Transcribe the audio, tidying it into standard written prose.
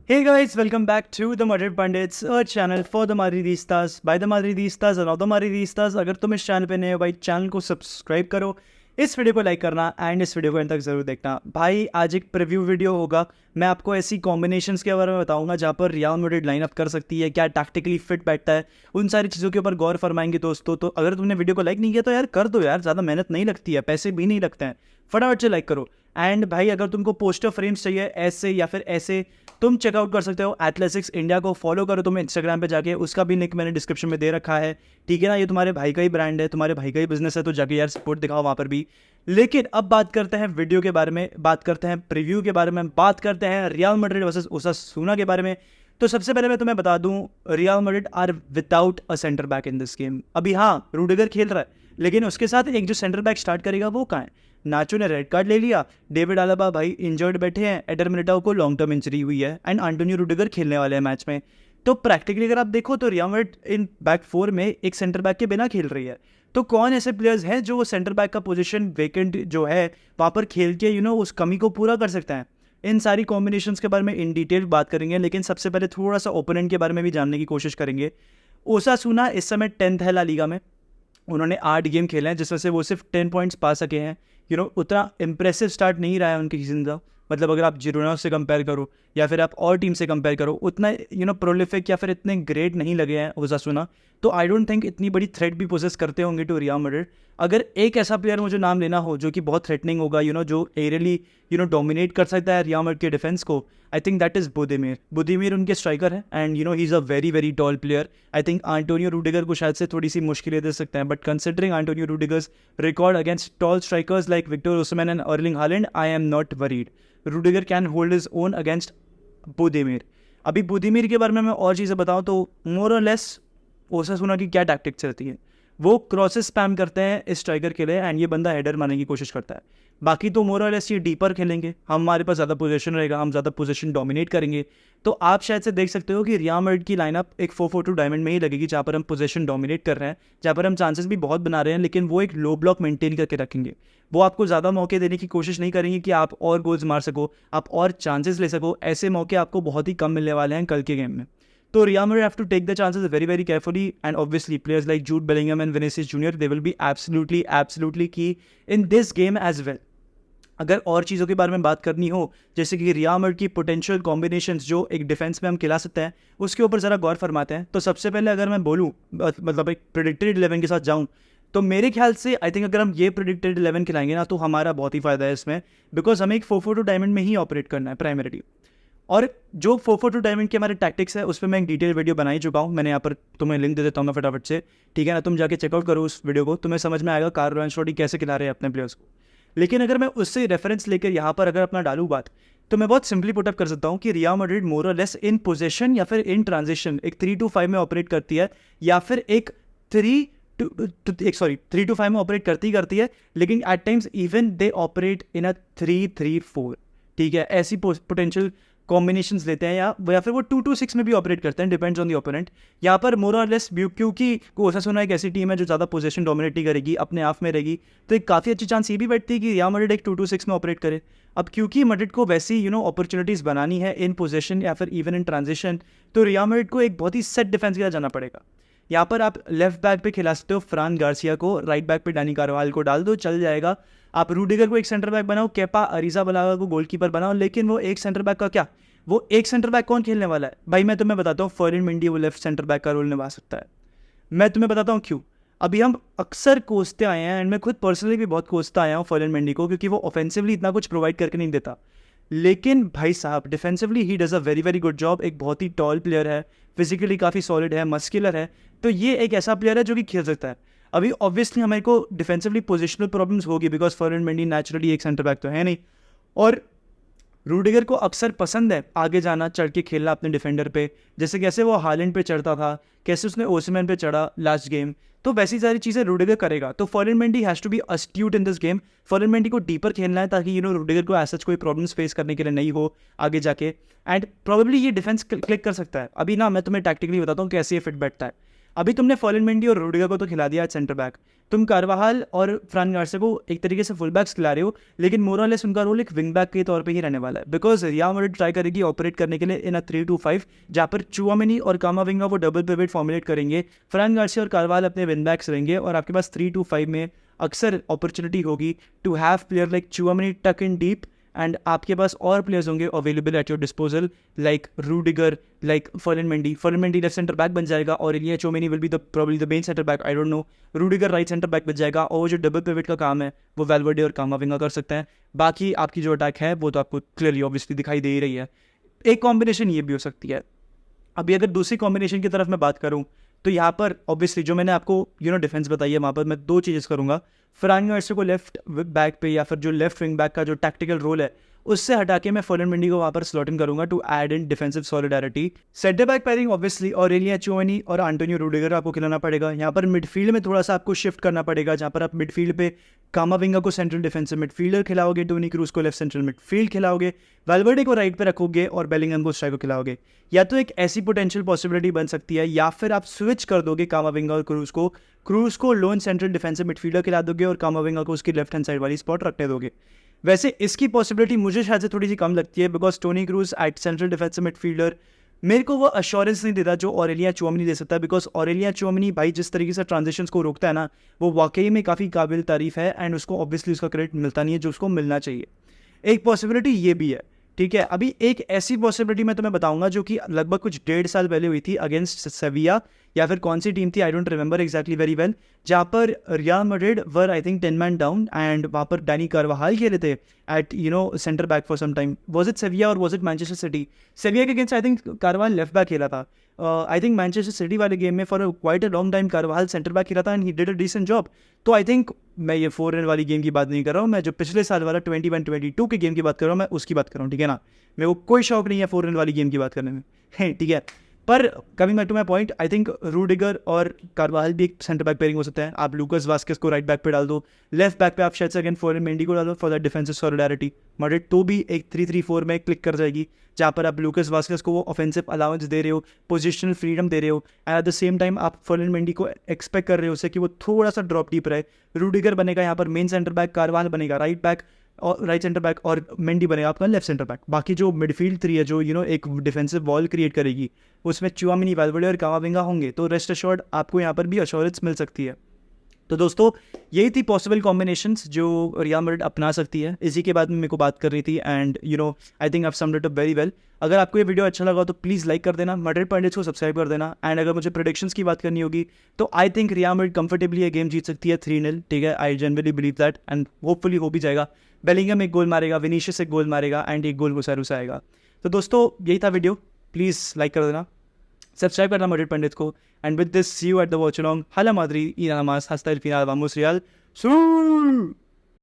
Hey guys, welcome back to the Madrid Pundits, a channel for the Madridistas, by the Madridistas and of the Madridistas. अगर तुम इस channel पे नए हो भाई, चैनल को सब्सक्राइब करो, इस वीडियो को लाइक करना एंड इस वीडियो को अंत तक जरूर देखना। भाई आज एक प्रीव्यू वीडियो होगा, मैं आपको ऐसी कॉम्बिनेशंस के बारे में बताऊंगा जहाँ पर रियल मैड्रिड लाइनअप कर सकती है, क्या टैक्टिकली फिट बैठता है, उन सारी चीज़ों के ऊपर गौर फरमाएंगे दोस्तों। तो अगर तुमने वीडियो को लाइक नहीं किया तो यार कर दो यार, ज़्यादा मेहनत नहीं लगती है, पैसे भी नहीं लगते हैं, फटाफट से लाइक करो। एंड भाई अगर तुमको पोस्टर फ्रेम्स चाहिए ऐसे या फिर ऐसे, तुम चेकआउट कर सकते हो एथलेटिक्स इंडिया को, फॉलो करो तुम इंस्टाग्राम पे जाके, उसका भी लिंक मैंने डिस्क्रिप्शन में दे रखा है, ठीक है ना। ये तुम्हारे भाई का ही ब्रांड है, तुम्हारे भाई का ही बिजनेस है, तो जाके यार सपोर्ट दिखाओ वहाँ पर भी। लेकिन अब बात करते हैं वीडियो के बारे में, बात करते हैं प्रीव्यू के बारे में, बात करते हैं रियल मैड्रिड वर्सेस ओसासुना के बारे में। तो सबसे पहले मैं तुम्हें बता दूं, Real Madrid are without a centre back in this game. अभी हाँ रूडिगर खेल रहा है, लेकिन उसके साथ एक जो सेंटर बैक स्टार्ट करेगा वो कहाँ है। नाचो ने रेड कार्ड ले लिया, डेविड आलाबा भाई इंजर्ड बैठे हैं, एडर मिलिटाओ को लॉन्ग टर्म इंजरी हुई है एंड एंटोनियो रूडिगर खेलने वाले हैं मैच में। तो प्रैक्टिकली अगर आप देखो तो real Madrid in back four में एक सेंटर बैक के बिना खेल रही है। तो कौन ऐसे प्लेयर्स हैं जो वो सेंटर बैक का पोजीशन वेकेंट जो है वहाँ पर खेल के उस कमी को पूरा कर सकते हैं। इन सारी कॉम्बिनेशंस के बारे में इन डिटेल बात करेंगे, लेकिन सबसे पहले थोड़ा सा ओपोनेंट के बारे में भी जानने की कोशिश करेंगे। ओसासुना इस समय 10th है ला लीगा में, उन्होंने 8 गेम खेले हैं जिसमें से वो सिर्फ 10 पॉइंट्स पा सके हैं। उतना इंप्रेसिव स्टार्ट नहीं रहा है उनकी सीजन का, मतलब अगर आप जिरोना से कंपेयर करो या फिर आप और टीम से कंपेयर करो, उतना प्रोलिफिक या फिर इतने ग्रेट नहीं लगे हैं ओसासुना। तो आई डोंट थिंक इतनी बड़ी थ्रेट भी पोजेस करते होंगे टू रियल मैड्रिड। अगर एक ऐसा प्लेयर मुझे नाम लेना हो जो कि बहुत थ्रेटनिंग होगा, जो एरियली डोमिनेट कर सकता है रियल मैड्रिड के डिफेंस को, I think that is Budimir. Budimir उनके स्ट्राइकर है and he is a very very tall player. I think Antonio Rudiger को शायद से थोड़ी सी मुश्किलें दे सकते हैं, but considering Antonio Rudiger's record against tall strikers like Victor Osimhen and Erling Haaland, I am not worried. Rudiger can hold his own against Budimir. अभी बुदिमिर के बारे में मैं और चीज़ें बताऊँ तो मोर और लेस ओसासुना की क्या टैक्टिक्स रहती है, वो क्रॉसेस स्पैम करते हैं इस स्ट्राइकर के लिए एंड ये बंदा हेडर मारने की कोशिश करता है। बाकी तो मोर और लेस ये डीपर खेलेंगे, हमारे पास ज़्यादा पोजीशन रहेगा, हम ज़्यादा पोजीशन डोमिनेट करेंगे। तो आप शायद से देख सकते हो कि रियल मैड्रिड की लाइनअप एक 4-4-2 डायमंड में ही लगेगी, जहाँ पर हम पोजीशन डोमिनेट कर रहे हैं, जहाँ पर हम चांसेस भी बहुत बना रहे हैं, लेकिन वो एक लो ब्लॉक मेंटेन करके रखेंगे। वो आपको ज़्यादा मौके देने की कोशिश नहीं करेंगे कि आप और गोल्स मार सको, आप और चांसेस ले सको। ऐसे मौके आपको बहुत ही कम मिलने वाले हैं कल के गेम में। तो Real Madrid have to take the chances very very carefully, and obviously players like Jude Bellingham and Vinicius Junior, they will be absolutely key in this game as well. अगर और चीज़ों के बारे में बात करनी हो, जैसे कि रियल मैड्रिड की पोटेंशियल कॉम्बिनेशंस जो एक डिफेंस में हम खिला सकते हैं, उसके ऊपर ज़रा गौर फरमाते हैं। तो सबसे पहले अगर मैं बोलूँ, मतलब एक प्रेडिक्टेड 11 के साथ जाऊँ, तो मेरे ख्याल से आई थिंक अगर हम ये प्रेडिक्टेड 11 खिलाएंगे ना तो हमारा बहुत ही फ़ायदा है इसमें, बिकॉज हमें एक 4-4-2 डायमंड में ही ऑपरेट करना है प्राइमरीली। और जो 4-4-2 डायमंड के हमारे टैक्टिक्स है उस पर मैं एक डिटेल वीडियो बना ही चुका हूँ, मैंने यहाँ पर तुम्हें लिंक दे देता हूँ मैं फटाफट से, ठीक है ना। तुम जाके चेकआउट करो उस वीडियो को, तुम्हें समझ में आएगा कार्लो एंचेलोटी कैसे खिला रहे हैं अपने प्लेयर्स को। लेकिन अगर मैं उससे रेफरेंस लेकर यहाँ पर अगर अपना डालूँ बात, तो मैं बहुत सिंपली पुटअप कर सकता हूँ कि रियल मैड्रिड मोर और लेस इन पोजीशन या फिर इन ट्रांजिशन एक 3-5 में ऑपरेट करती है, या फिर एक 3-5 में ऑपरेट करती है, लेकिन at times even they operate in a 3-3-4, ठीक है। ऐसी पोटेंशियल कॉम्बिनेशंस लेते हैं, या फिर वो 2-2-6 में भी ऑपरेट करते हैं, डिपेंड्स ऑन द ओपोनेंट। यहाँ पर मोर और लेस क्योंकि ओसासुना एक ऐसी टीम है जो ज़्यादा पोजीशन डोमिनेट नहीं करेगी, अपने आप में रहेगी, तो एक काफ़ी अच्छी चांस ये भी बैठती है कि रियल मैड्रिड एक 2-2-6 में ऑपरेट करे। अब क्योंकि मैड्रिड को वैसी अपॉर्चुनिटीज़ बनानी है इन पोजीशन या फिर इवन इन ट्रांजिशन, तो रियल मैड्रिड को एक बहुत ही सेट डिफेंस के साथ जाना पड़ेगा। यहाँ पर आप लेफ्ट बैक पे खिला सकते हो फ्रान गार्सिया को, राइट बैक पे डानी कारवाल को डाल दो, चल जाएगा। आप रूडिगर को एक सेंटर बैक बनाओ, केपा अरिज़ाबलागा को गोलकीपर बनाओ, लेकिन वो एक सेंटर बैक का क्या, वो एक सेंटर बैक कौन खेलने वाला है भाई, मैं तुम्हें बताता हूँ। फर्डिन मेंडी वो लेफ्ट सेंटर बैक का रोल निभा सकता है, मैं तुम्हें बताता हूँ क्यों। अभी हम अक्सर कोसते आए हैं एंड मैं खुद पर्सनली भी बहुत कोसता आया हूँ फर्डिन मेंडी को, क्योंकि वो ऑफेंसिवली इतना कुछ प्रोवाइड करके नहीं देता, लेकिन भाई साहब defensively he does a very very good job. एक बहुत ही टॉल प्लेयर है, फिजिकली काफ़ी सॉलिड है, मस्कुलर है, तो ये एक ऐसा प्लेयर है जो कि खेल सकता है। अभी ऑब्वियसली हमारे को डिफेंसिवली पोजिशनल प्रॉब्लम्स होगी, बिकॉज फर्डिन मेंडी नेचुरली एक सेंटर बैक तो है नहीं, और रूडिगर को अक्सर पसंद है आगे जाना, चढ़ के खेलना अपने डिफेंडर पे, जैसे कैसे वो हालैंड पे चढ़ता था, कैसे उसने ओसिमैन पे चढ़ा लास्ट गेम, तो वैसी सारी चीज़ें रूडिगर करेगा। तो Ferland Mendy has to be astute in this game. Ferland Mendy को डीपर खेलना है ताकि रूडिगर को ऐसा कोई प्रॉब्लम्स फेस करने के लिए नहीं हो आगे जाके, एंड प्रॉबेबली ये डिफेंस क्लिक कर सकता है। अभी ना मैं तुम्हें टैक्टिकली बताता हूँ कैसे ये फिट बैठता है। अभी तुमने फर्लिन मेंडी और रूडिगर को तो खिला दिया सेंटर बैक, तुम कार्वाहाल और फ्रान गार्सिया को एक तरीके से फुल बैक्स खिला रहे हो, लेकिन मोरलेस उनका रोल एक विंग बैक के तौर पे ही रहने वाला है, बिकॉज रियल मैड्रिड ट्राई करेगी ऑपरेट करने के लिए इन अ 3-2-5, जहाँ पर चुआमेनी और कामाविंगा वो डबल पिवट फॉर्मुलेट करेंगे, फ्रान गार्सिया और कार्वाहाल अपने विंग बैक्स रहेंगे, और आपके पास 3-2-5 में अक्सर अपॉर्चुनिटी होगी to have player like Tchouameni tuck in deep, and आपके पास और प्लेयर्स होंगे available at your disposal like Rudiger, like Ferland Mendy left centre back बन जाएगा, और Aurelien Tchouameni will be the probably the main centre back, I don't know, Rudiger right centre back बन जाएगा, और जो डबल पिवट का काम है वो वेल्वर्डे और कामाविंगा कर सकते हैं। बाकी आपकी जो अटैक है वो तो आपको क्लियरली ऑब्वियसली दिखाई दे ही रही है। एक कॉम्बिनेशन ये भी हो सकती है। अभी अगर दूसरी कॉम्बिनेशन की तरफ मैं बात करूँ तो यहाँ पर ऑब्वियसली जो मैंने आपको डिफेंस बताई है, वहाँ पर मैं दो चीज़ें करूँगा। फ्रान गार्सिया को लेफ्ट बैक पे या फिर जो लेफ्ट विंग बैक का जो टैक्टिकल रोल है उससे हटा के मैं फर्लिन मेंडी को वहाँ पर स्लॉट इन करूँगा to add in defensive solidarity. Centre back pairing obviously Aurelien Tchouameni और एंटोनियो रूडिगर आपको खिलाना पड़ेगा। यहाँ पर मिडफील्ड में थोड़ा सा आपको शिफ्ट करना पड़ेगा, जहाँ पर आप मिडफील्ड पे कामाविंगा को सेंट्रल डिफेंसिव मिडफील्डर खिलाओगे, टोनी क्रूज को लेफ्ट सेंट्रल मिडफील्ड खिलाओगे, वेल्वर्डे को राइट पे रखोगे और बेलिंगम को स्ट्राइक को खिलाओगे। या तो एक ऐसी पोटेंशियल पॉसिबिलिटी बन सकती है, या फिर आप स्विच कर दोगे कामाविंगा और क्रूज को लोन सेंट्रल डिफेंसिव मिडफील्डर खिला दोगे और कामाविंगा को उसकी लेफ्ट हैंड साइड वाली स्पॉट रखने दोगे। वैसे इसकी पॉसिबिलिटी मुझे शायद से थोड़ी सी कम लगती है, because Toni Kroos at central defensive midfielder मेरे को वो अश्योरेंस नहीं देता जो ऑरेलिया चुआमेनी दे सकता है, बिकॉज ऑरेलिया चुआमेनी भाई जिस तरीके से ट्रांजिशंस को रोकता है ना, वो वाकई में काफ़ी काबिल तारीफ है, एंड उसको ऑब्वियसली उसका क्रेडिट मिलता नहीं है जो उसको मिलना चाहिए। एक पॉसिबिलिटी ये भी है, ठीक है। अभी एक ऐसी पॉसिबिलिटी मैं तुम्हें बताऊंगा जो कि लगभग कुछ 1.5 साल पहले हुई थी अगेंस्ट सेविया, या फिर कौन सी टीम थी I don't remember exactly very well, जहाँ पर Real Madrid were I think 10 man down, and वहाँ पर डैनी कार्वाहाल खेले थे at centre back for some time. Was it Sevilla और was it Manchester City? Sevilla के against I think Carvajal left back खेला था। आई थिंक मैनचेस्टर सिटी वाले game में for quite a long time Carvajal centre back खेला था and he did a decent job. तो I think मैं ये 4 वाली गेम की बात नहीं कर रहा हूँ, मैं जो पिछले साल वाला 21-22 के गेम की बात कर रहा हूँ, मैं उसकी बात कर रहा हूँ, ठीक है ना। मेरे को कोई शौक नहीं है 4 वाली गेम की बात करने में, है ठीक है। पर coming back to my point, I think Rudiger और कार्वाहाल भी एक सेंटर बैक पेयरिंग हो सकता है। आप लूकास वास्केस को राइट बैक पे डाल दो, लेफ्ट बैक पे आप शायद से अगेन फर्लिन मेंडी को डाल दो for that defensive solidarity. Madrid तो भी एक 3-3-4 में क्लिक कर जाएगी, जहाँ पर आप लूकास वास्केस को वो ऑफेंसिव अलाउंस दे रहे हो, पोजिशनल फ्रीडम दे रहे हो, and at the same time आप फर्लिन मेंडी को एक्सपेक्ट कर रहे हो उससे कि वो थोड़ा सा ड्रॉप डीप रहे। रूडिगर बनेगा यहाँ पर मेन सेंटर बैक, कार्वाहाल बनेगा राइट बैक और राइट सेंटर बैक, और मेंडी बनेगा आपका लेफ्ट सेंटर बैक। बाकी जो मिडफील्ड 3 है जो एक डिफेंसिव वॉल क्रिएट करेगी, उसमें चुआमेनी, वेल्वर्डे और कामाविंगा होंगे, तो रेस्ट अश्योर्ड आपको यहाँ पर भी अश्योरेंस मिल सकती है। तो दोस्तों यही थी पॉसिबल कॉम्बिनेशंस जो रियल मैड्रिड अपना सकती है। इसी के बाद में मेरे को बात करनी थी, and I think I have summed it up very well. अगर आपको ये वीडियो अच्छा लगा तो प्लीज़ लाइक कर देना, मैड्रिड पंडिट्स को सब्सक्राइब कर देना, एंड अगर मुझे प्रेडिक्शंस की बात करनी होगी तो I think real Madrid comfortably ये गेम जीत सकती है 3-0, ठीक है। I generally believe that, and hopefully हो भी जाएगा। बेलिंगम एक गोल मारेगा, विनीशियस एक गोल मारेगा, एंड एक गोल गुसारूस आएगा। तो दोस्तों यही था वीडियो, प्लीज़ लाइक कर देना, सब्सक्राइब करना मैड्रिड पंडित को, and with this see you at the watch along. हाला Madrid y nada más, hasta el final, vamos Real. ¡Sí!